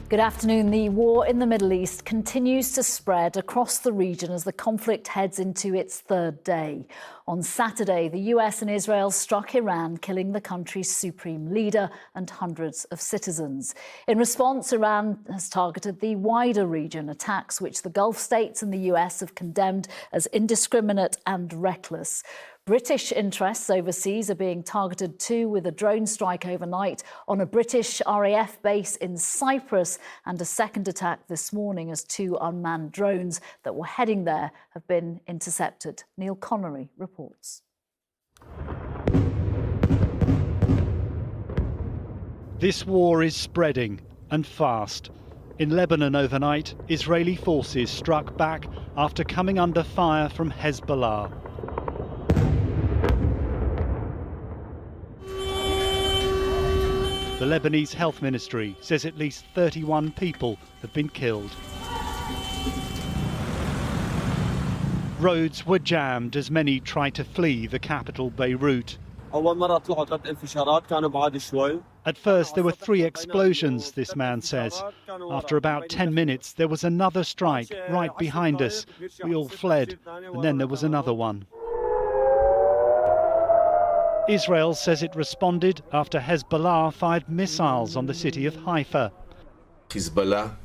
Good afternoon. The war in the Middle East continues to spread across the region as the conflict heads into its third day. On Saturday, the US and Israel struck Iran, killing the country's supreme leader and hundreds of citizens. In response, Iran has targeted the wider region, attacks which the Gulf states and the US have condemned as indiscriminate and reckless. British interests overseas are being targeted too, with a drone strike overnight on a British RAF base in Cyprus and a second attack this morning as two unmanned drones that were heading there have been intercepted. Neil Connery reports. This war is spreading and fast. In Lebanon overnight, Israeli forces struck back after coming under fire from Hezbollah. The Lebanese Health Ministry says at least 31 people have been killed. Roads were jammed as many tried to flee the capital, Beirut. At first there were 3 explosions, this man says. After about 10 minutes there was another strike right behind us. We all fled, and then there was another one. Israel says it responded after Hezbollah fired missiles on the city of Haifa. Hezbollah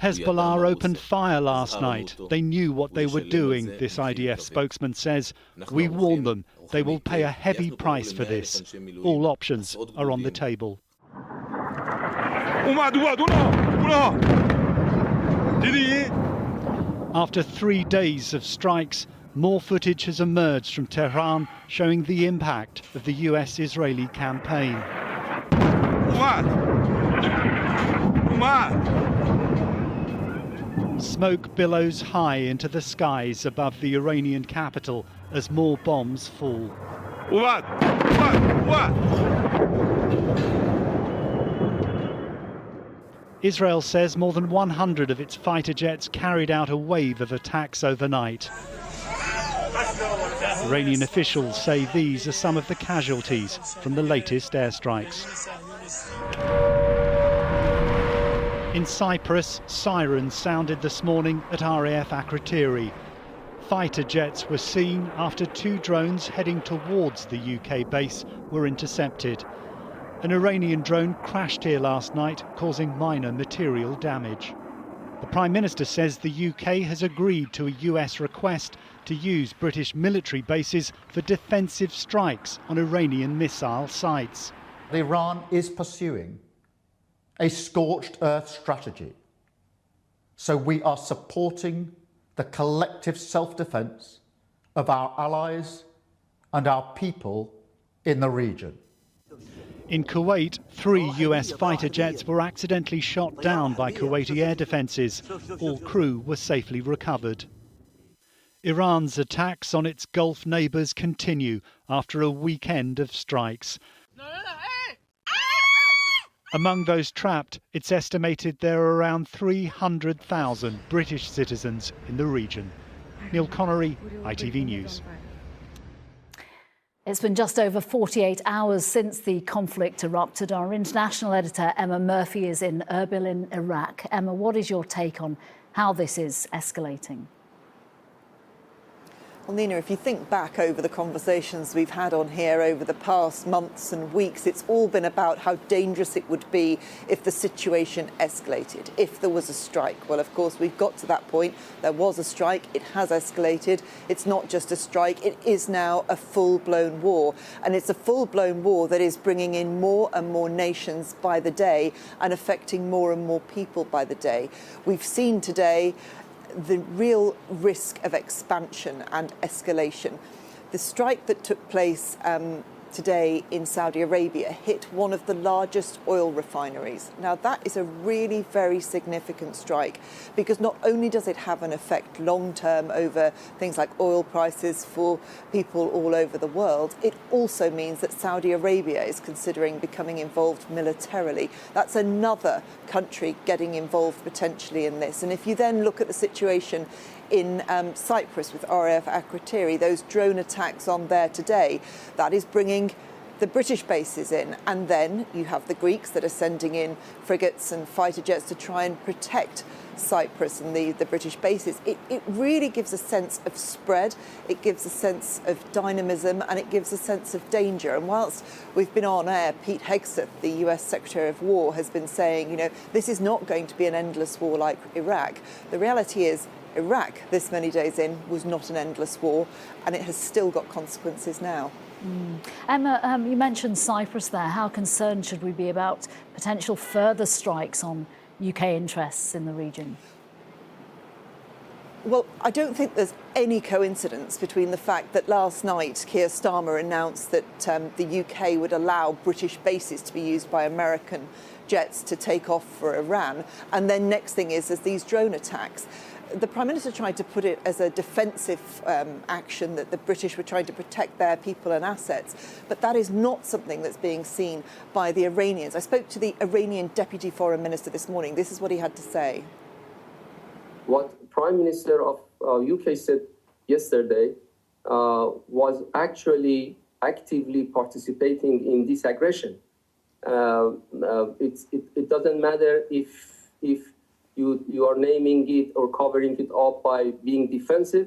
opened fire last night. They knew what they were doing, this IDF spokesman says. We warned them. They will pay a heavy price for this. All options are on the table. After 3 days of strikes, more footage has emerged from Tehran showing the impact of the US-Israeli campaign. Smoke billows high into the skies above the Iranian capital as more bombs fall. Israel says more than 100 of its fighter jets carried out a wave of attacks overnight. Iranian officials say these are some of the casualties from the latest airstrikes. In Cyprus, sirens sounded this morning at RAF Akrotiri. Fighter jets were seen after 2 drones heading towards the UK base were intercepted. An Iranian drone crashed here last night, causing minor material damage. The Prime Minister says the UK has agreed to a US request to use British military bases for defensive strikes on Iranian missile sites. Iran is pursuing a scorched earth strategy, so we are supporting the collective self-defense of our allies and our people in the region. In Kuwait, 3 US fighter jets were accidentally shot down by Kuwaiti air defences. All crew were safely recovered. Iran's attacks on its Gulf neighbours continue after a weekend of strikes. Among those trapped, it's estimated there are around 300,000 British citizens in the region. Neil Connery, ITV News. It's been just over 48 hours since the conflict erupted. Our international editor, Emma Murphy, is in Erbil in Iraq. Emma, what is your take on how this is escalating? Well, Nina, if you think back over the conversations we've had on here over the past months and weeks, it's all been about how dangerous it would be if the situation escalated, if there was a strike. Well, of course, we've got to that point. There was a strike. It has escalated. It's not just a strike. It is now a full-blown war. And it's a full-blown war that is bringing in more and more nations by the day and affecting more and more people by the day. We've seen today the real risk of expansion and escalation. The strike that took place today in Saudi Arabia hit one of the largest oil refineries. Now, that is a really very significant strike because not only does it have an effect long-term over things like oil prices for people all over the world, it also means that Saudi Arabia is considering becoming involved militarily. That's another country getting involved potentially in this. And if you then look at the situation in Cyprus with RAF Akrotiri, those drone attacks on there today, that is bringing the British bases in, and then you have the Greeks that are sending in frigates and fighter jets to try and protect Cyprus and the British bases. It really gives a sense of spread, it gives a sense of dynamism, and it gives a sense of danger. And whilst we've been on air, Pete Hegseth, the US Secretary of War, has been saying, this is not going to be an endless war like Iraq. The reality is, Iraq, this many days in, was not an endless war, and it has still got consequences now. Emma, you mentioned Cyprus there. How concerned should we be about potential further strikes on UK interests in the region? Well, I don't think there's any coincidence between the fact that last night Keir Starmer announced that the UK would allow British bases to be used by American jets to take off for Iran, and then next thing is there's these drone attacks. The Prime Minister tried to put it as a defensive action, that the British were trying to protect their people and assets, but that is not something that's being seen by the Iranians. I spoke to the Iranian Deputy Foreign Minister this morning. This is what he had to say. What the Prime Minister of UK said yesterday was actually actively participating in this aggression. It doesn't matter if you are naming it or covering it up by being defensive.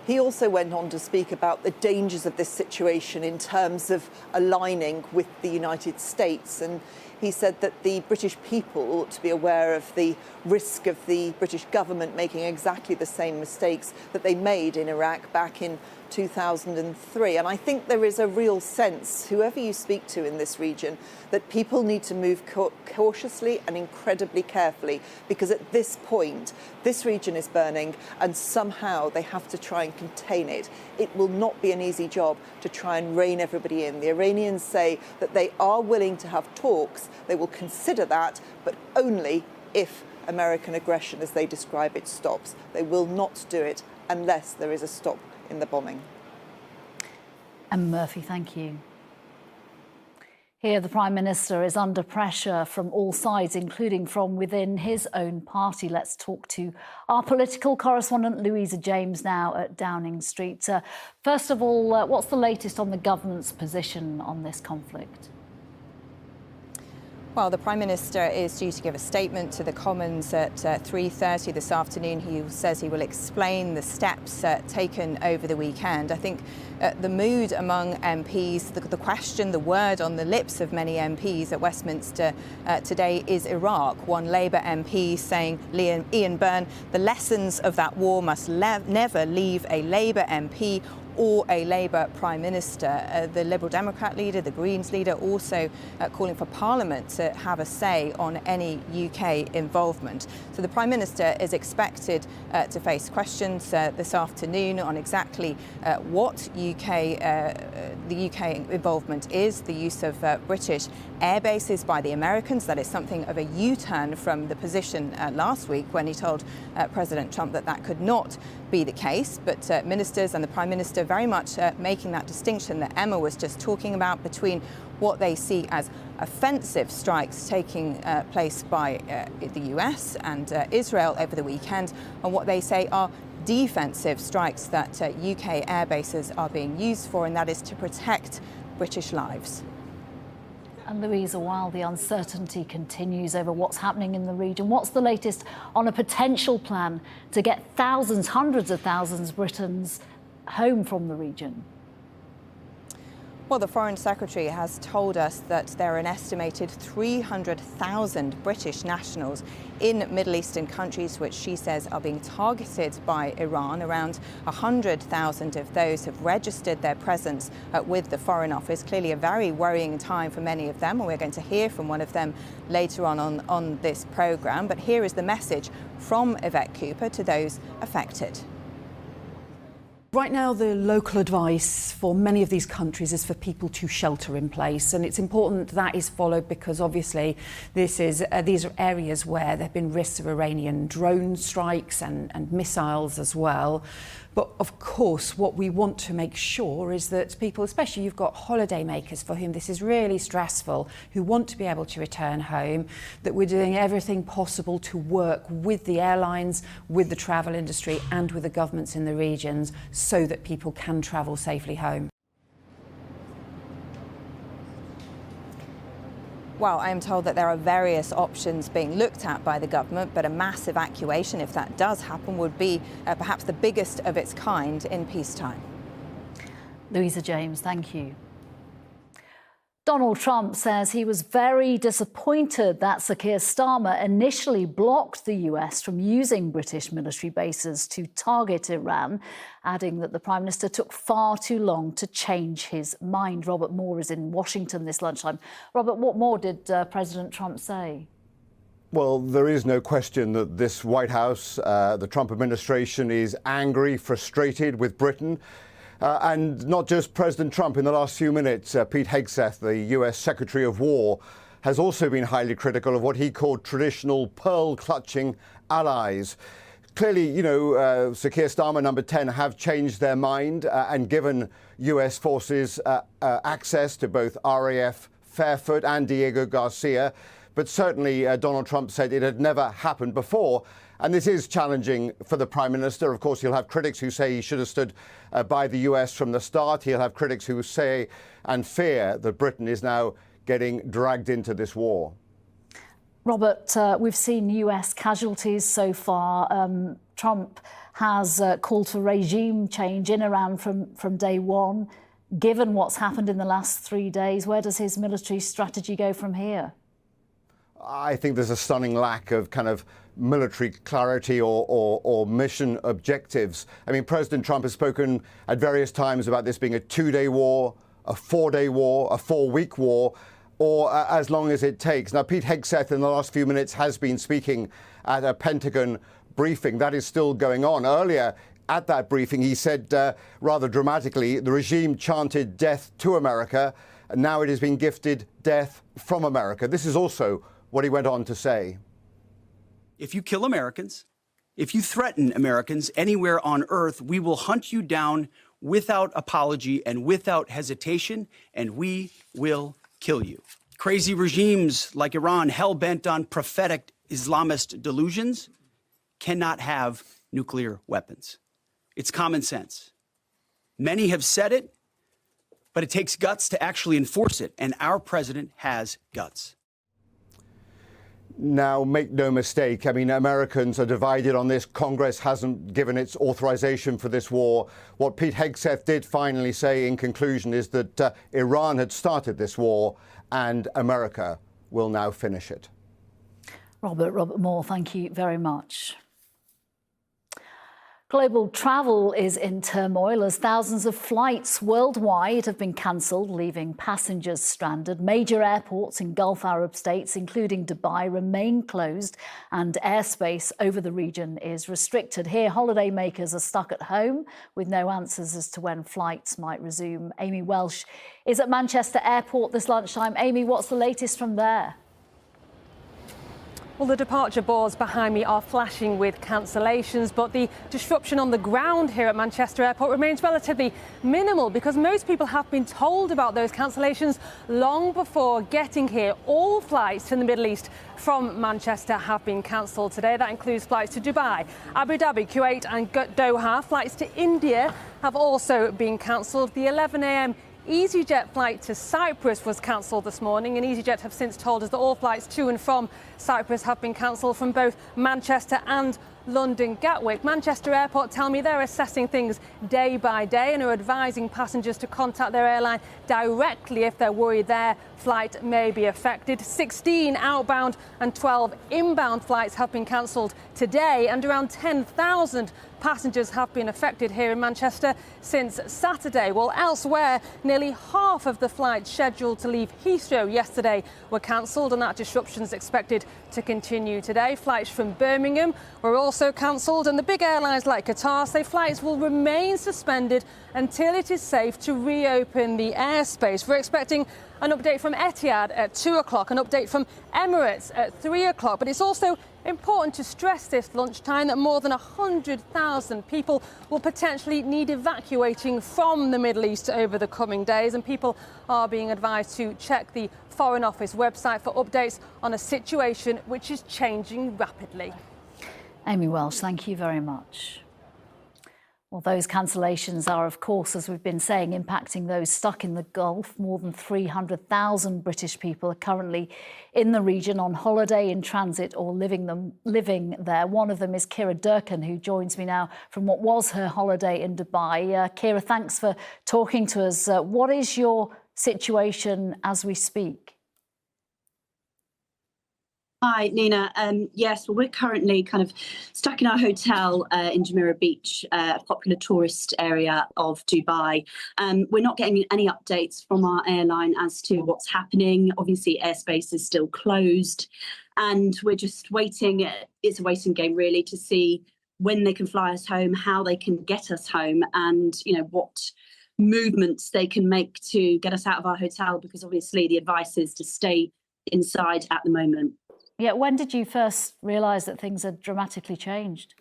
He also went on to speak about the dangers of this situation in terms of aligning with the United States. And he said that the British people ought to be aware of the risk of the British government making exactly the same mistakes that they made in Iraq back in 2003. And I think there is a real sense, whoever you speak to in this region, that people need to move cautiously and incredibly carefully, because at this point, this region is burning and somehow they have to try and contain it. It will not be an easy job to try and rein everybody in. The Iranians say that they are willing to have talks. They will consider that, but only if American aggression, as they describe it, stops. They will not do it unless there is a stop in the bombing. And Murphy, thank you. Here, the Prime Minister is under pressure from all sides, including from within his own party. Let's talk to our political correspondent, Louisa James, now at Downing Street. First of all, what's the latest on the government's position on this conflict? Well, the Prime Minister is due to give a statement to the Commons at 3:30 this afternoon. He says he will explain the steps taken over the weekend. I think the mood among MPs, the question, the word on the lips of many MPs at Westminster today is Iraq. One Labour MP saying, Ian Byrne, the lessons of that war must never leave a Labour MP or a Labour Prime Minister. The Liberal Democrat leader, the Greens leader, also calling for Parliament to have a say on any UK involvement. So the Prime Minister is expected to face questions this afternoon on exactly what the UK involvement is, the use of British air bases by the Americans. That is something of a U-turn from the position last week when he told President Trump that that could not be the case. But ministers and the Prime Minister very much making that distinction that Emma was just talking about between what they see as offensive strikes taking place by the US and Israel over the weekend, and what they say are defensive strikes that UK air bases are being used for, and that is to protect British lives. And Louisa, while the uncertainty continues over what's happening in the region, what's the latest on a potential plan to get thousands, hundreds of thousands of Britons home from the region? Well, the Foreign Secretary has told us that there are an estimated 300,000 British nationals in Middle Eastern countries, which she says are being targeted by Iran. Around 100,000 of those have registered their presence with the Foreign Office. Clearly a very worrying time for many of them, and we're going to hear from one of them later on this programme. But here is the message from Yvette Cooper to those affected. Right now, the local advice for many of these countries is for people to shelter in place, and it's important that is followed because obviously these are areas where there have been risks of Iranian drone strikes and missiles as well. But of course, what we want to make sure is that people, especially you've got holiday makers for whom this is really stressful, who want to be able to return home, that we're doing everything possible to work with the airlines, with the travel industry and with the governments in the regions so that people can travel safely home. Well, I am told that there are various options being looked at by the government, but a mass evacuation, if that does happen, would be perhaps the biggest of its kind in peacetime. Louisa James, thank you. Donald Trump says he was very disappointed that Sir Keir Starmer initially blocked the US from using British military bases to target Iran, adding that the Prime Minister took far too long to change his mind. Robert Moore is in Washington this lunchtime. Robert, what more did President Trump say? Well, there is no question that this White House, the Trump administration, is angry, frustrated with Britain. And not just President Trump. In the last few minutes, Pete Hegseth, the US Secretary of War, has also been highly critical of what he called traditional pearl-clutching allies. Clearly, you know, Sir Keir Starmer, number 10, have changed their mind and given US forces access to both RAF Fairfoot and Diego Garcia. But certainly, Donald Trump said it had never happened before. And this is challenging for the Prime Minister. Of course, he'll have critics who say he should have stood by the US from the start. He'll have critics who say and fear that Britain is now getting dragged into this war. Robert, we've seen US casualties so far. Trump has called for regime change in Iran from day one. Given what's happened in the last 3 days, where does his military strategy go from here? I think there's a stunning lack of kind of military clarity or mission objectives. I mean, President Trump has spoken at various times about this being a 2-day war, a 4-day war, a 4-week war, or as long as it takes. Now, Pete Hegseth in the last few minutes has been speaking at a Pentagon briefing. That is still going on. Earlier at that briefing, he said rather dramatically, the regime chanted death to America, and now it has been gifted death from America. This is also what he went on to say. If you kill Americans, if you threaten Americans anywhere on earth, we will hunt you down without apology and without hesitation, and we will kill you. Crazy regimes like Iran, hell-bent on prophetic Islamist delusions, cannot have nuclear weapons. It's common sense. Many have said it, but it takes guts to actually enforce it, and our president has guts. Now, make no mistake, I mean, Americans are divided on this. Congress hasn't given its authorization for this war. What Pete Hegseth did finally say in conclusion is that Iran had started this war and America will now finish it. Robert Moore, thank you very much. Global travel is in turmoil as thousands of flights worldwide have been cancelled, leaving passengers stranded. Major airports in Gulf Arab states, including Dubai, remain closed and airspace over the region is restricted. Here, holidaymakers are stuck at home with no answers as to when flights might resume. Amy Welsh is at Manchester Airport this lunchtime. Amy, what's the latest from there? Well, the departure boards behind me are flashing with cancellations, but the disruption on the ground here at Manchester Airport remains relatively minimal because most people have been told about those cancellations long before getting here. All flights to the Middle East from Manchester have been cancelled today. That includes flights to Dubai, Abu Dhabi, Kuwait and Doha. Flights to India have also been cancelled. The 11 a.m. EasyJet flight to Cyprus was cancelled this morning, and EasyJet have since told us that all flights to and from Cyprus have been cancelled from both Manchester and London Gatwick. Manchester Airport tell me they're assessing things day by day and are advising passengers to contact their airline directly if they're worried their flight may be affected. 16 outbound and 12 inbound flights have been cancelled today, and around 10,000 passengers have been affected here in Manchester since Saturday. Well, elsewhere, nearly half of the flights scheduled to leave Heathrow yesterday were cancelled, and that disruption is expected to continue today. Flights from Birmingham were also cancelled, and the big airlines like Qatar say flights will remain suspended until it is safe to reopen the airspace. We're expecting an update from Etihad at 2 o'clock, an update from Emirates at 3 o'clock. But it's also important to stress this lunchtime that more than 100,000 people will potentially need evacuating from the Middle East over the coming days, and people are being advised to check the Foreign Office website for updates on a situation which is changing rapidly. Amy Welsh, thank you very much. Well, those cancellations are, of course, as we've been saying, impacting those stuck in the Gulf. More than 300,000 British people are currently in the region on holiday, in transit or living there. One of them is Kira Durkin, who joins me now from what was her holiday in Dubai. Kira, thanks for talking to us. What is your situation as we speak? Hi, Nina. Yes, well, we're currently kind of stuck in our hotel in Jumeirah Beach, a popular tourist area of Dubai. We're not getting any updates from our airline as to what's happening. Obviously, airspace is still closed, and we're just waiting. It's a waiting game, really, to see when they can fly us home, how they can get us home, and what movements they can make to get us out of our hotel. Because obviously, the advice is to stay inside at the moment. Yeah, when did you first realise that things had dramatically changed?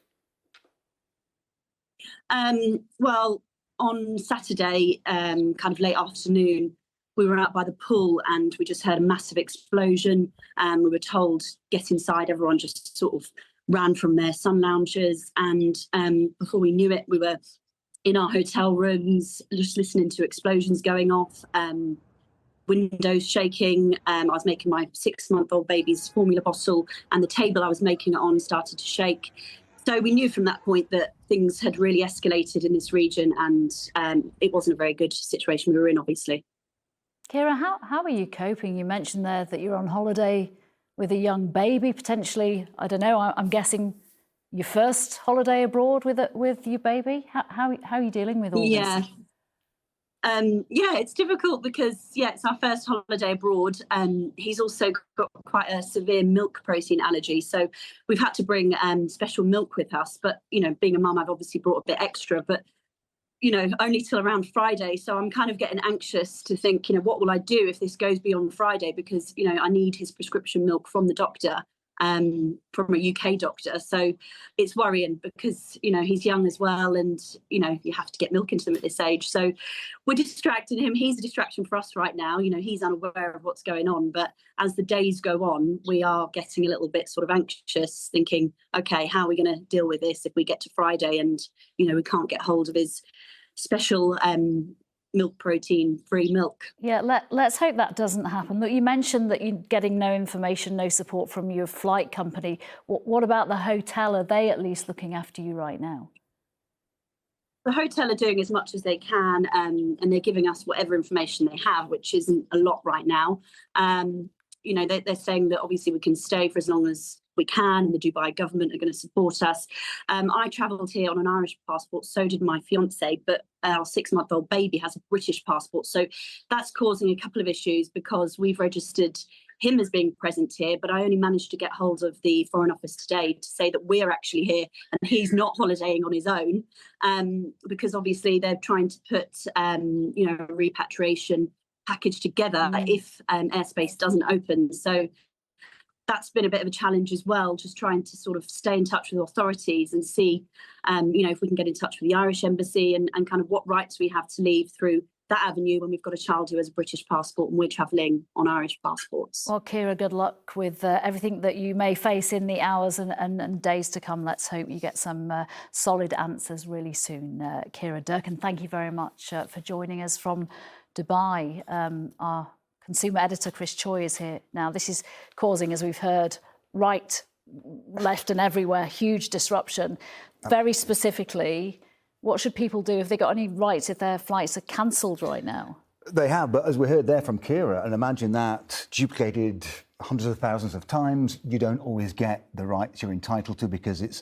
Well, on Saturday, kind of late afternoon, we were out by the pool and we just heard a massive explosion. We were told, get inside. Everyone just sort of ran from their sun lounges. And before we knew it, we were in our hotel rooms, just listening to explosions going off. Windows shaking. I was making my 6-month-old baby's formula bottle, and the table I was making it on started to shake. So we knew from that point that things had really escalated in this region, and it wasn't a very good situation we were in, obviously. Kira, how are you coping? You mentioned there that you're on holiday with a young baby, potentially, I don't know, I'm guessing your first holiday abroad with your baby. How are you dealing with all this? Yeah, it's difficult because, it's our first holiday abroad. He's also got quite a severe milk protein allergy. So we've had to bring special milk with us. But, being a mum, I've obviously brought a bit extra, but, only till around Friday. So I'm kind of getting anxious to think, what will I do if this goes beyond Friday? Because, I need his prescription milk from the doctor. From a UK doctor. So it's worrying because, he's young as well, and, you have to get milk into them at this age. So we're distracting him. He's a distraction for us right now. He's unaware of what's going on. But as the days go on, we are getting a little bit sort of anxious, thinking, OK, how are we going to deal with this if we get to Friday and, we can't get hold of his special milk protein free milk. Yeah, let's hope that doesn't happen. Look, you mentioned that you're getting no information, no support from your flight company. What about the hotel? Are they at least looking after you right now? The hotel are doing as much as they can, and they're giving us whatever information they have, which isn't a lot right now. They're saying that obviously we can stay for as long as we can, and the Dubai government are going to support us. I travelled here on an Irish passport, so did my fiance, but our 6-month-old baby has a British passport. So that's causing a couple of issues because we've registered him as being present here, but I only managed to get hold of the Foreign Office today to say that we're actually here and he's not holidaying on his own, because obviously they're trying to put, a repatriation package together if airspace doesn't open. So that's been a bit of a challenge as well, just trying to sort of stay in touch with authorities and see, if we can get in touch with the Irish embassy and kind of what rights we have to leave through that avenue when we've got a child who has a British passport and we're travelling on Irish passports. Well, Kira, good luck with everything that you may face in the hours and days to come. Let's hope you get some solid answers really soon. Kira Durkin, thank you very much for joining us from Dubai. Our consumer editor, Chris Choi, is here now. This is causing, as we've heard, right, left and everywhere, huge disruption. Very specifically, what should people do if they got any rights if their flights are cancelled right now? They have, but as we heard there from Kira, and imagine that duplicated hundreds of thousands of times, you don't always get the rights you're entitled to because it's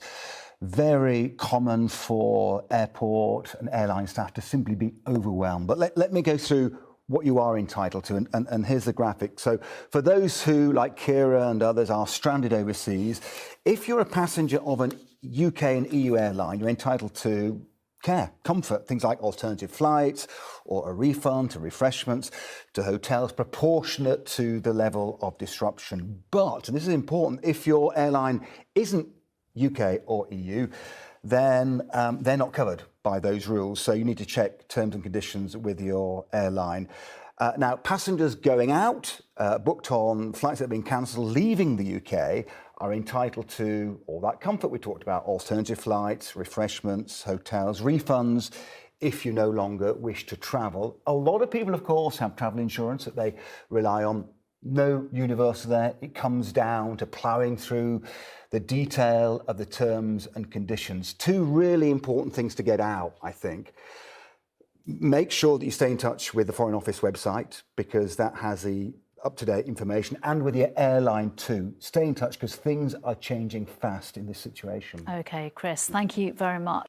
very common for airport and airline staff to simply be overwhelmed. But let me go through what you are entitled to, and here's the graphic. So for those who, like Kira and others, are stranded overseas, if you're a passenger of an UK and EU airline, you're entitled to care, comfort, things like alternative flights or a refund, to refreshments, to hotels proportionate to the level of disruption. But, and this is important, if your airline isn't UK or EU, then they're not covered by those rules. So you need to check terms and conditions with your airline. Now, passengers going out, booked on flights that have been cancelled, leaving the UK, are entitled to all that comfort we talked about: alternative flights, refreshments, hotels, refunds, if you no longer wish to travel. A lot of people, of course, have travel insurance that they rely on. No universal there. It comes down to ploughing through the detail of the terms and conditions. Two really important things to get out, I think. Make sure that you stay in touch with the Foreign Office website, because that has the up-to-date information, and with your airline too. Stay in touch, because things are changing fast in this situation. OK, Chris, thank you very much.